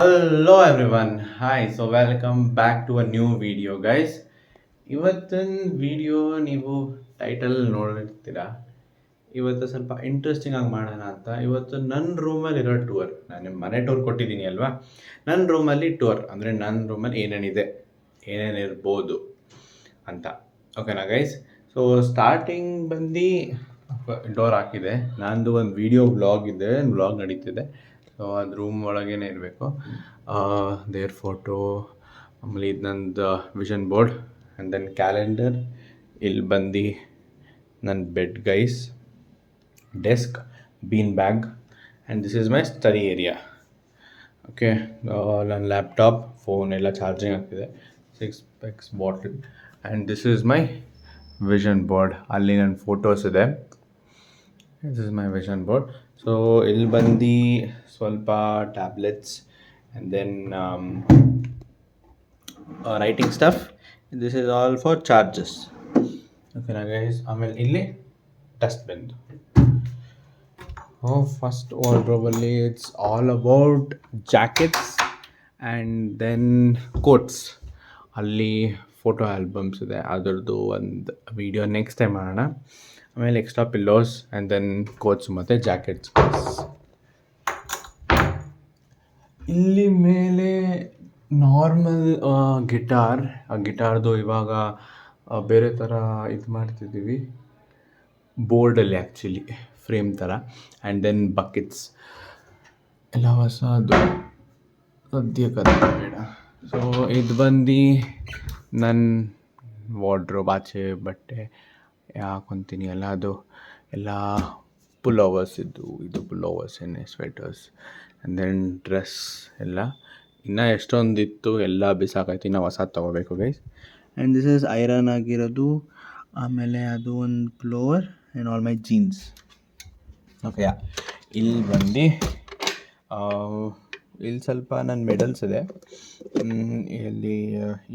Hello everyone. Hi. So welcome back to a new video, guys. ಇವತ್ತಿನ video ನೀವು title ನೋಡಿರ್ತೀರಾ. ಇವತ್ತು ಸ್ವಲ್ಪ ಇಂಟ್ರೆಸ್ಟಿಂಗ್ ಆಗಿ ಮಾಡೋಣ ಅಂತ. ಇವತ್ತು ನನ್ನ ರೂಮಲ್ಲಿ ಇರೋ ಟೂರ್. ನಾನು ನಿಮ್ಮ ಮನೆ ಟೂರ್ ಕೊಟ್ಟಿದ್ದೀನಿ ಅಲ್ವಾ? ನನ್ನ ರೂಮಲ್ಲಿ ಟೂರ್ ಅಂದರೆ ನನ್ನ ರೂಮಲ್ಲಿ ಏನೇನಿದೆ, ಏನೇನಿರ್ಬೋದು ಅಂತ. ಓಕೆನಾ ಗೈಸ್? ಸೊ ಸ್ಟಾರ್ಟಿಂಗ್ ಬಂದು ಡೋರ್ ಹಾಕಿದೆ. ನಂದು ಒಂದು ವಿಡಿಯೋ ವ್ಲಾಗ್ ಇದೆ, ವ್ಲಾಗ್ ನಡೀತಿದೆ. ಸೊ ಅದು ರೂಮ್ ಒಳಗೇನೆ ಇರಬೇಕು. ದೇರ್ ಫೋಟೋ, ಆಮೇಲೆ ಇದು ನಂದು vision board and then calendar. ಇಲ್ಲಿ ಬಂದು ನನ್ನ bed guys, desk, bean bag, and this is my study area. Okay, ನನ್ನ ಲ್ಯಾಪ್ಟಾಪ್, ಫೋನ್ ಎಲ್ಲ ಚಾರ್ಜಿಂಗ್ ಆಗ್ತಿದೆ. 6 packs bottle, and this is my vision board. ಅಲ್ಲಿ ನನ್ನ ಫೋಟೋಸ್ ಇದೆ. This is my vision board. So ಇಲ್ಲಿ ಬಂದು ಸ್ವಲ್ಪ tablets and then writing stuff. This is all for charges. ಓಕೆನಾ ಗೈಸ್? ಆಮೇಲೆ ಇಲ್ಲಿ ಡಸ್ಟ್ಬಿನ್. ಫಸ್ಟ್ ವಾರ್ಡ್ರೋಬಲ್ಲಿ it's all about jackets and then coats. ಅಲ್ಲಿ ಫೋಟೋ ಆಲ್ಬಮ್ಸ್ ಇದೆ, ಅದರದ್ದು ಒಂದು ವಿಡಿಯೋ ನೆಕ್ಸ್ಟ್ ಟೈಮ್ ಮಾಡೋಣ. ಆಮೇಲೆ extra pillows and then coats ಮತ್ತು ಜಾಕೆಟ್ಸ್. ಇಲ್ಲಿ ಮೇಲೆ ನಾರ್ಮಲ್ ಗಿಟಾರ್. ಆ ಗಿಟಾರ್ದು ಇವಾಗ ಬೇರೆ ಥರ ಇದು ಮಾಡ್ತಿದ್ದೀವಿ, ಬೋರ್ಡಲ್ಲಿ ಆ್ಯಕ್ಚುಲಿ ಫ್ರೇಮ್ ಥರ. ಆ್ಯಂಡ್ ದೆನ್ ಬಕೆಟ್ಸ್ ಎಲ್ಲ ಹೊಸದು, ಸದ್ಯಕ್ಕೆ ಬೇಡ. ಸೊ ಇದು ಬಂದು ನನ್ನ ವಾರ್ಡ್ರೋಬ್. ಆಚೆ ಬಟ್ಟೆ ಹಾಕೊತೀನಿ ಎಲ್ಲ, ಅದು ಎಲ್ಲ ಪುಲ್ಲೋವರ್ಸ್ ಇದು pullovers, sweaters and then dress ಎಲ್ಲ. ಇನ್ನೂ ಎಷ್ಟೊಂದಿತ್ತು, ಎಲ್ಲ ಬಿಸಾಕೈತಿ, ನಾವು ಹೊಸದು ತೊಗೋಬೇಕು guys. And this is iron ಆಗಿರೋದು. ಆಮೇಲೆ ಅದು ಒಂದು pullover and all my jeans. Okay, ಇಲ್ಲಿ ಬಂದು ಇಲ್ಲಿ ಸ್ವಲ್ಪ ನನ್ನ ಮೆಡಲ್ಸ್ ಇದೆ. ಇಲ್ಲಿ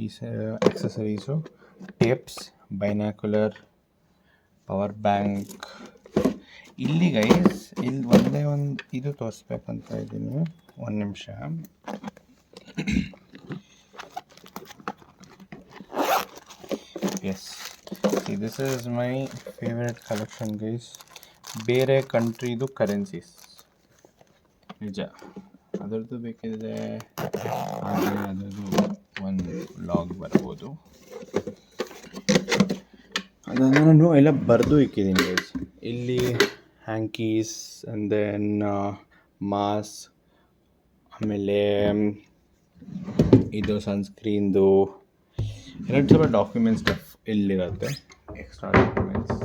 ಈ accessories, tapes, binocular, power bank. ಇಲ್ಲಿ ಗೈಸ್, ಇಲ್ಲಿ ಒಂದೇ ಒಂದು ಇದು ತೋರಿಸ್ಬೇಕಂತ ಇದ್ದೀನಿ, ಒಂದು ನಿಮಿಷ. Yes, this is my favourite collection guys. ಬೇರೆ ಕಂಟ್ರಿದು ಕರೆನ್ಸೀಸ್, ನಿಜ ಅದರದ್ದು ಬೇಕಿದ್ರೆ ಅದರದ್ದು ಒಂದು ಲಾಗ್ ಬರ್ಬೋದು. ಅದನ್ನು ನಾನು ಎಲ್ಲ ಬರೆದು ಇಕ್ಕಿದ್ದೀನಿ ಗೈಸ್. ಇಲ್ಲಿ ಹ್ಯಾಂಕೀಸ್ ಆ್ಯಂಡ್ ದೆನ್ ಮಾಸ್, ಆಮೇಲೆ ಇದು ಸನ್ಸ್ಕ್ರೀನ್ದು ಎರಡು ಸ್ವಲ್ಪ ಡಾಕ್ಯುಮೆಂಟ್ಸ್ ಸ್ಟಫ್ ಇಲ್ಲಿರುತ್ತೆ, extra documents.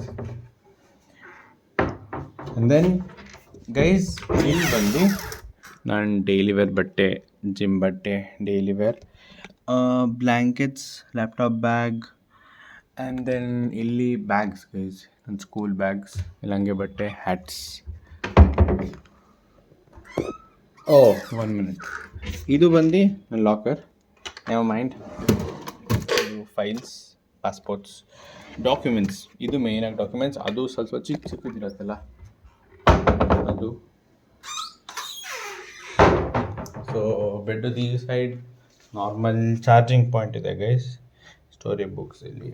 And then guys, ಇಲ್ಲಿ ಬಂದು ನಾನು ಡೈಲಿ ವೇರ್ ಬಟ್ಟೆ, ಜಿಮ್ ಬಟ್ಟೆ, daily wear, blankets, laptop bag, and then ಇಲ್ಲಿ ಬ್ಯಾಗ್ಸ್ ಗೈಸ್, ನನ್ನ ಸ್ಕೂಲ್ ಬ್ಯಾಗ್ಸ್, ಇಲ್ಲಂಗೆ ಬಟ್ಟೆ, ಹ್ಯಾಟ್ಸ್. One minute. ಇದು ಬಂದು ನನ್ನ ಲಾಕರ್, ನೆವರ್ ಮೈಂಡ್. ಇದು ಫೈಲ್ಸ್, ಪಾಸ್ಪೋರ್ಟ್ಸ್, ಡಾಕ್ಯುಮೆಂಟ್ಸ್. ಇದು ಮೇಯ್ನಾಗಿ ಡಾಕ್ಯುಮೆಂಟ್ಸ್. ಅದು ಸ್ವಲ್ಪ ಚಿಕ್ಕದಿರುತ್ತಲ್ಲ ಅದು. ಸೊ ಬೆಡ್ದು ಈ ಸೈಡ್ ನಾರ್ಮಲ್ ಚಾರ್ಜಿಂಗ್ ಪಾಯಿಂಟ್ ಇದೆ ಗೈಸ್. ಸ್ಟೋರಿ ಬುಕ್ಸ್ ಇಲ್ಲಿ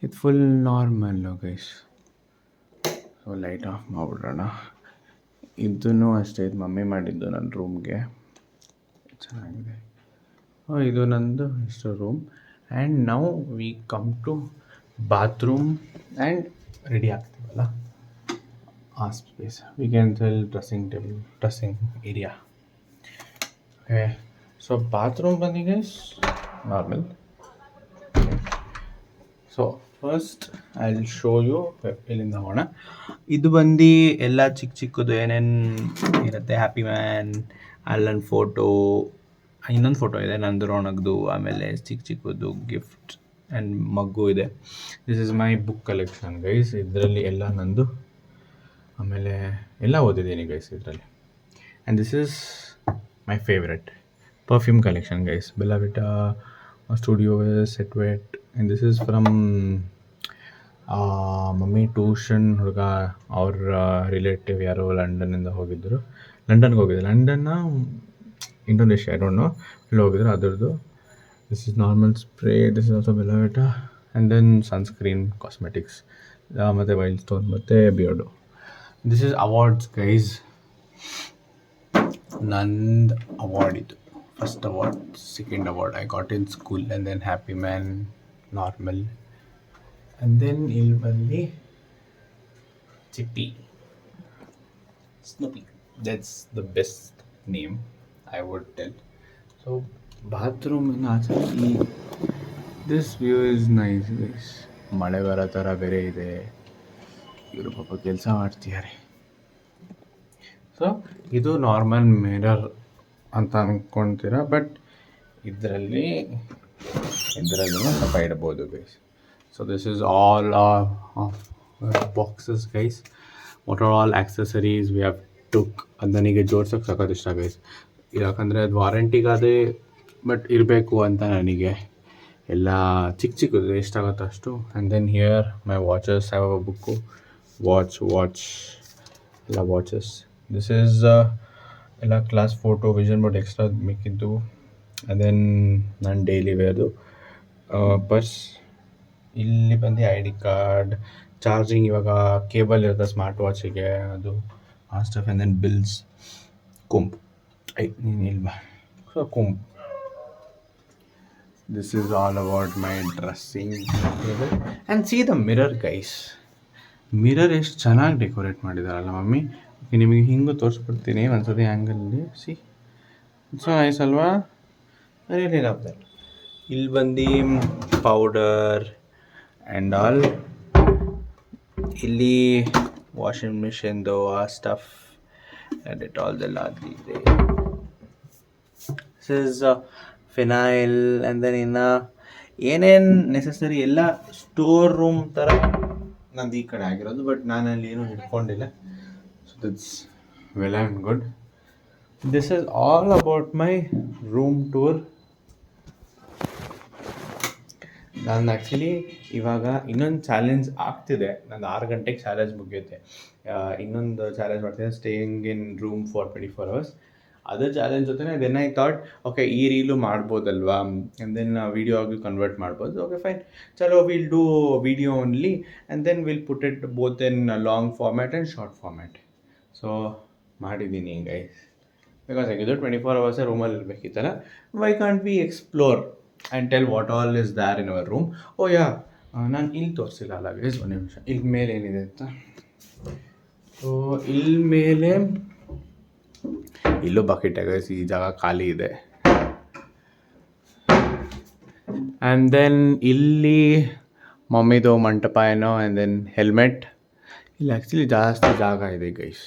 ಇದು full normal guys. So light off ಮಾಡಿಬಿಡೋಣ. ಇದೂ ಅಷ್ಟೇ, ಇದು ಮಮ್ಮಿ ಮಾಡಿದ್ದು ನನ್ನ ರೂಮ್ಗೆ, ಚೆನ್ನಾಗಿದೆ. ಇದು ನಂದು ಇಷ್ಟು room. And now we come to bathroom and ready ಆಗ್ತೀವಲ್ಲ ಆ space. We can tell dressing table, dressing area. Okay, so bathroom ಬಂದು guys normal. So first I will show you. ಇಲ್ಲಿಂದ ಹೋಗೋಣ. ಇದು ಬಂದು ಎಲ್ಲ ಚಿಕ್ಕದು ಏನೇನು ಇರುತ್ತೆ. ಹ್ಯಾಪಿ ಮ್ಯಾನ್, ಅಲ್ಲೊಂದು ಫೋಟೋ, ಇನ್ನೊಂದು ಫೋಟೋ ಇದೆ ನಂದು, ರೋಣಕ್ದು. ಆಮೇಲೆ ಚಿಕ್ಕದು ಗಿಫ್ಟ್ ಆ್ಯಂಡ್ ಮಗ್ಗು ಇದೆ. This is my book collection guys. ಇದರಲ್ಲಿ ಎಲ್ಲ ನಂದು, ಆಮೇಲೆ ಎಲ್ಲ ಓದಿದ್ದೀನಿ ಗೈಸ್ ಇದರಲ್ಲಿ. And this is my favourite perfume collection guys, Bella Vita, studio set wet. And this is from mummy tuition ಹುಡುಗ, ಅವ್ರ ರಿಲೇಟಿವ್ ಯಾರೋ ಲಂಡನ್ನಿಂದ ಹೋಗಿದ್ದರು. ಲಂಡನ್ಗೆ ಹೋಗಿದ್ದೆ. ಲಂಡನ್ನ ಇಂಡೋನೇಷ್ಯಾ, ಐ ಡೋಂಟ್ ನೋ ಇಲ್ಲಿ ಹೋಗಿದ್ರು ಅದರದ್ದು. This is normal spray, this is also Bellavita, and then sunscreen, cosmetics, ಮತ್ತು ವೈಲ್ಡ್ ಸ್ಟೋನ್ ಮತ್ತು beard. This is awards guys. ನಂದು ಅವಾರ್ಡ್ ಇದು first award, second award I got in school, and then happy man, normal, and then ಇಲ್ಲಿ ಬಂದು Chippy, Snoopy. That's the best name I would tell. So bathroom ಆಚೆ this view is nice guys. ಮಳೆ ಬರೋ ಥರ ಬೇರೆ ಇದೆ. ಇವರು ಪಾಪ ಕೆಲಸ ಮಾಡ್ತಿದ್ದಾರೆ. ಸೊ ಇದು ನಾರ್ಮಲ್ ಮಿರರ್ ಅಂತ ಅಂದ್ಕೊಳ್ತೀರ, ಬಟ್ ಇದರಲ್ಲಿ ಸ್ವಲ್ಪ ಇಡ್ಬೋದು guys. So this is all of boxes guys. What are all accessories we have took. ಅದು ನನಗೆ ಜೋಡ್ಸೋಕ್ಕೆ ಸಖತ್ ಇಷ್ಟ ಗೈಸ್, ಯಾಕಂದರೆ ಅದು ವಾರಂಟಿಗಾದೆ, ಬಟ್ ಇರಬೇಕು ಅಂತ ನನಗೆ. ಎಲ್ಲ ಚಿಕ್ಕದು ಎಷ್ಟಾಗುತ್ತೋ ಅಷ್ಟು. And then here my watches, have a book, watch ಎಲ್ಲ ವಾಚಸ್. ದಿಸ್ ಈಸ್ ಎಲ್ಲ class photo, vision board extra ಮಿಕ್ಕಿದ್ದು. ಆ್ಯಂಡ್ ದೆನ್ ನಾನು ಡೈಲಿ ವೇರ್ದು ಪರ್ಸ್. ಇಲ್ಲಿ ಬಂದು ಐ ಡಿ ಕಾರ್ಡ್, ಚಾರ್ಜಿಂಗ್, ಇವಾಗ ಕೇಬಲ್ ಇರುತ್ತೆ ಸ್ಮಾರ್ಟ್ ವಾಚಿಗೆ, ಅದು ಆ stuff. And then bills, comb, ನೀನು ಇಲ್ವಾ, so comb. This is all about my dressing table. And see the mirror guys. Mirror ಎಷ್ಟು ಚೆನ್ನಾಗಿ ಡೆಕೋರೇಟ್ ಮಾಡಿದಾರಲ್ಲ ಮಮ್ಮಿ. ನಿಮಗೆ ಹಿಂಗೂ ತೋರಿಸ್ಬಿಡ್ತೀನಿ ಒಂದ್ಸತಿ ಆ್ಯಂಗಲಲ್ಲಿ. ಸಿ ಸೊ ನೈಸ್ ಅಲ್ವಾ? Really love that. ಇಲ್ಲಿ ಬಂದು ಪೌಡರ್ ಆ್ಯಂಡ್ ಆಲ್. ಇಲ್ಲಿ ವಾಷಿಂಗ್ ಮಿಷಿನ್ದು ಆ ಸ್ಟಫ್, ಡೆಟಾಲ್ದೆಲ್ಲ ಅದಿದೆ. This is phenyl. And then ಇನ್ನು ಏನೇನು ನೆಸೆಸರಿ ಎಲ್ಲ ಸ್ಟೋರ್ ರೂಮ್ ಥರ ನಂದು ಈ ಕಡೆ ಆಗಿರೋದು, ಬಟ್ ನಾನು ಅಲ್ಲಿ ಏನೂ ಹಿಡ್ಕೊಂಡಿಲ್ಲ. So it's well and good. This is all about my room tour. ನಾನು ಆ್ಯಕ್ಚುಲಿ ಇವಾಗ ಇನ್ನೊಂದು ಚಾಲೆಂಜ್ ಆಗ್ತಿದೆ. ನಂದು 6 ಗಂಟೆಗೆ ಚಾಲೆಂಜ್ ಮುಗಿಯುತ್ತೆ. ಇನ್ನೊಂದು ಚಾಲೆಂಜ್ ಮಾಡ್ತಿದ್ದೆ, staying in room for 24 hours. ಅದೇ ಚಾಲೆಂಜ್ ಜೊತೆ ದೆನ್ ಐ ಥಾಟ್ ಓಕೆ ಈ ರೀಲು ಮಾಡ್ಬೋದಲ್ವಾ, ಆ್ಯಂಡ್ ದೆನ್ ವೀಡಿಯೋ ಆಗಿ ಕನ್ವರ್ಟ್ ಮಾಡ್ಬೋದು. ಓಕೆ ಫೈನ್, ಚಲೋ will do video only, and then will put it both in long format and short format. So ಮಾಡಿದ್ದೀನಿ guys, because ಹೇಗಿದ್ದು 24 hours ರೂಮಲ್ಲಿ ಇರಬೇಕಿತ್ತಲ್ಲ. Why can't we explore and tell what all is there in our room. Oh yeah, ನಾನು ಇಲ್ಲಿ ತೋರಿಸಿಲ್ಲ ಅಲ್ಲ guys, ಒಂದು ನಿಮಿಷ. ಇಲ್ಲಿ ಮೇಲೆ ಏನಿದೆ ಅಂತ. ಸೊ ಇಲ್ಲಿ ಮೇಲೆ ಇಲ್ಲೂ ಬಕೆಟ್ ಗೈಸ್, ಈ ಜಾಗ ಖಾಲಿ ಇದೆ. ಆ್ಯಂಡ್ ದೆನ್ ಇಲ್ಲಿ ಮಮ್ಮಿದು ಮಂಟಪ ಏನೋ, ಆ್ಯಂಡ್ ದೆನ್ ಹೆಲ್ಮೆಟ್. ಇಲ್ಲಿ ಆ್ಯಕ್ಚುಲಿ ಜಾಸ್ತಿ ಜಾಗ ಇದೆ guys.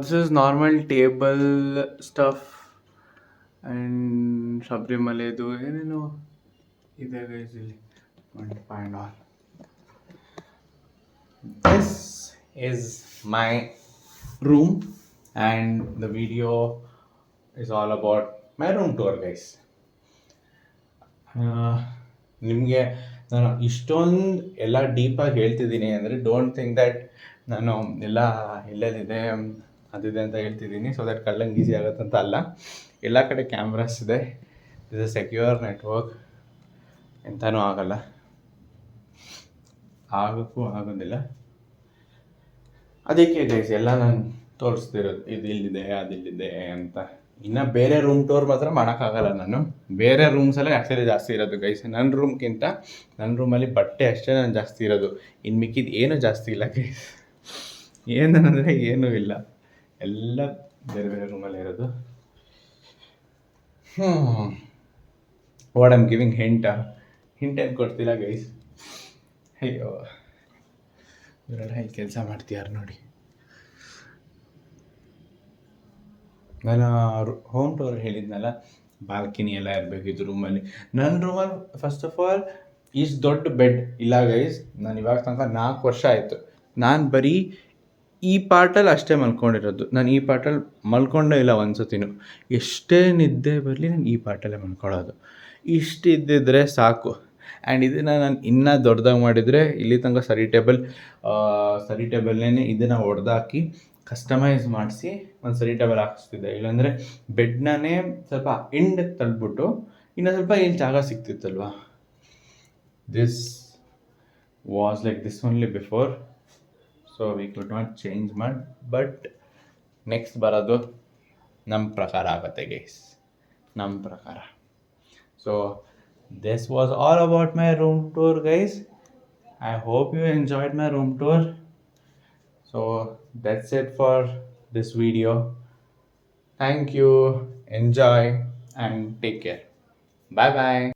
This is normal table stuff and ಶಬರಿಮಲೆದು ಏನೇನೋ ಇದೆ ಗೈಸ್ ಇಲ್ಲಿ, ಮಂಟಪ and all. This is my room and the video is all about my room tour guys. ನಿಮಗೆ ನಾನು ಇಷ್ಟೊಂದು ಎಲ್ಲ ಡೀಪಾಗಿ ಹೇಳ್ತಿದ್ದೀನಿ ಅಂದರೆ ಡೋಂಟ್ ಥಿಂಕ್ ದ್ಯಾಟ್ ನಾನು ಎಲ್ಲ ಇಲ್ಲದಿದೆ ಅದಿದೆ ಅಂತ ಹೇಳ್ತಿದ್ದೀನಿ ಸೊ ದ್ಯಾಟ್ ಕಳ್ಳಂಗೆ ಈಸಿ ಆಗುತ್ತಂತ ಅಲ್ಲ. ಎಲ್ಲ ಕಡೆ ಕ್ಯಾಮ್ರಾಸ್ ಇದೆ. ದಿಸ್ ಇಸ್ ಸೆಕ್ಯೂರ್ ನೆಟ್ವರ್ಕ್, ಎಂಥನೂ ಆಗಲ್ಲ, ಆಗೋಕ್ಕೂ ಆಗೋದಿಲ್ಲ. ಅದಕ್ಕೆ ಗೈಸ್ ಎಲ್ಲ ನಾನು ತೋರಿಸ್ತಿರೋದು, ಇದು ಇಲ್ಲಿದೆ ಅದಿಲ್ಲಿದೆ ಅಂತ. ಇನ್ನು ಬೇರೆ ರೂಮ್ ಟೂರ್ ಮಾತ್ರ ಮಾಡೋಕ್ಕಾಗಲ್ಲ. ನಾನು ಬೇರೆ ರೂಮ್ಸಲ್ಲೇ ಆ್ಯಕ್ಚುಲಿ ಜಾಸ್ತಿ ಇರೋದು ಗೈಸ್. ನನ್ನ ರೂಮ್ಗಿಂತ ನನ್ನ ರೂಮಲ್ಲಿ ಬಟ್ಟೆ ಅಷ್ಟೇ ನಾನು ಜಾಸ್ತಿ ಇರೋದು, ಇನ್ನು ಮಿಕ್ಕಿದ್ದು ಏನೂ ಜಾಸ್ತಿ ಇಲ್ಲ ಗೈಸ್. ಏನಂದರೆ ಏನೂ ಇಲ್ಲ, ಎಲ್ಲ ಬೇರೆ ಬೇರೆ ರೂಮಲ್ಲಿ ಇರೋದು. ವಾಟ್ ಐಮ್ ಗಿವಿಂಗ್ ಹಿಂಟ್ ಏನು ಕೊಡ್ತಿಲ್ಲ ಗೈಸ್. ಅಯ್ಯೋ ಇವರೆಲ್ಲ ಇಲ್ಲಿ ಕೆಲಸ ಮಾಡ್ತೀಯಾರು ನೋಡಿ. ನಾನು ಹೋಮ್ ಟೂರ್ ಹೇಳಿದ್ನಲ್ಲ, ಬಾಲ್ಕನಿ ಎಲ್ಲ ಇರಬೇಕಿತ್ತು ರೂಮಲ್ಲಿ. ನನ್ನ ರೂಮಲ್ಲಿ ಫಸ್ಟ್ ಆಫ್ ಆಲ್ ಇಷ್ಟು ದೊಡ್ಡ ಬೆಡ್ ಇಲ್ಲ ಗೈಸ್. ನಾನು ಇವಾಗ ತನಕ 4 ವರ್ಷ ಆಯಿತು, ನಾನು ಬರೀ ಈ ಪಾರ್ಟಲ್ಲಿ ಅಷ್ಟೇ ಮಲ್ಕೊಂಡಿರೋದು. ನಾನು ಈ ಪಾರ್ಟಲ್ಲಿ ಮಲ್ಕೊಂಡೇ ಇಲ್ಲ ಒಂದು ಸತಿನೂ. ಎಷ್ಟೇ ನಿದ್ದೆ ಬರಲಿ ನಾನು ಈ ಪಾರ್ಟಲ್ಲೇ ಮಲ್ಕೊಳ್ಳೋದು. ಇಷ್ಟು ಇದ್ದಿದ್ರೆ ಸಾಕು. ಆ್ಯಂಡ್ ಇದನ್ನು ನಾನು ಇನ್ನೂ ದೊಡ್ಡದಾಗಿ ಮಾಡಿದರೆ ಇಲ್ಲಿ ತನಕ ಸರಿ ಟೇಬಲ್ನೇ ಇದನ್ನು ಹೊಡೆದಾಕಿ ಕಸ್ಟಮೈಸ್ ಮಾಡಿಸಿ ಒಂದು ಸರಿ ಟೇಬಲ್ ಹಾಕಿಸ್ತಿದ್ದೆ. ಇಲ್ಲಾಂದರೆ ಬೆಡ್ನೇ ಸ್ವಲ್ಪ ಎಂಡಿಗೆ ತಳ್ಳಿಬಿಟ್ಟು ಇನ್ನೂ ಸ್ವಲ್ಪ ಇಲ್ಲಿ ಜಾಗ ಸಿಗ್ತಿತ್ತಲ್ವ. This was like this only before, so we could not change ಮಾಡಿ. ಬಟ್ ನೆಕ್ಸ್ಟ್ ಬರೋದು ನಮ್ಮ ಪ್ರಕಾರ ಆಗುತ್ತೆ ಗೈಸ್, ನಮ್ಮ ಪ್ರಕಾರ. So this was all about my room tour, guys. I hope you enjoyed my room tour. So that's it for this video. Thank you, enjoy and take care. Bye bye.